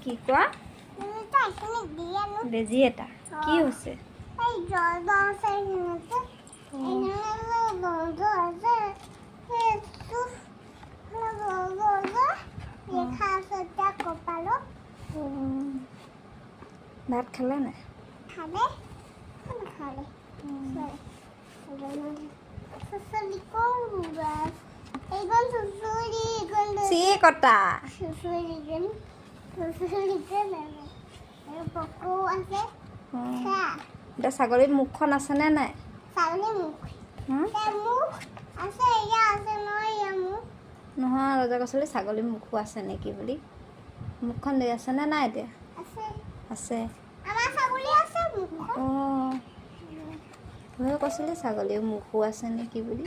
কি কোৱা বেজি এটা কি হৈছে ভাত খালা নাই কটা এতিয়া ছাগলীৰ মুখখন আছেনে নাই নহয় ৰজা কৈছিলি ছাগলীৰ মুখো আছে নেকি বুলি মুখখন দি আছেনে নাই এতিয়া আছে অঁ তই কৈছিলি ছাগলীৰ মুখো আছে নেকি বুলি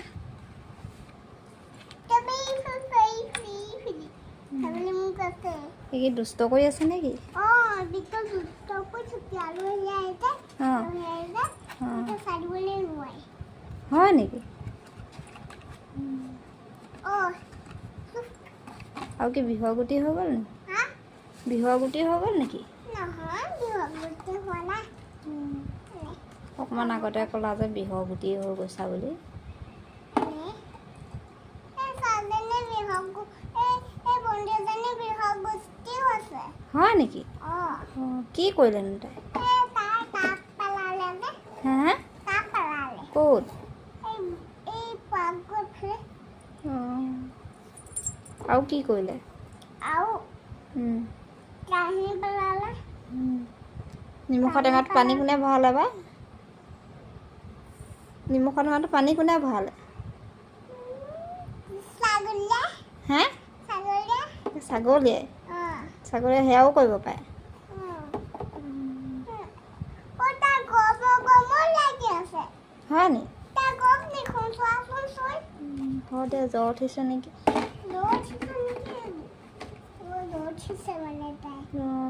কি দুষ্ট কৰি আছে নেকি হয় নেকি আৰু কি বিহুৰ গুটি হৈ গ'ল নেকি বিহুৰ গুটি হৈ গ'ল নেকি অকণমান আগতে ক'লা যে বিহুৰ গুটি হৈ গৈছা বুলি হয় নেকি কি কৰিলেনো তাই হা ক'ত আৰু কি কৰিলে নিমখৰ টেঙাত পানী কোনে ভৰালে বা নিমখৰ টেঙাটো পানী কোনে ভৰালে হে ছাগলীয়ে ছাগলীয়ে সেয়াও কৰিব পাৰে হয় নি ঘৰতে জ্বৰ উঠিছে নেকি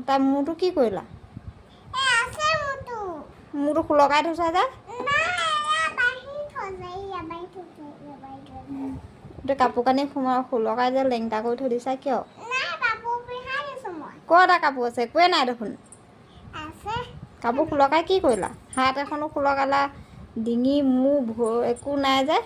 তাই মূৰটো কি কৰিলা মূৰটো খুলকাই থৈছা যে এতিয়া কাপোৰ কানি খুলকাই যে লেংটা কৰি থৈ দিছা কিয় ক'ত এটা কাপোৰ আছে একোৱে নাই দেখোন কাপোৰ খুলকাই কি কৰিলা হাত এখনো খুলকালা ডিঙি মূৰ একো নাই যে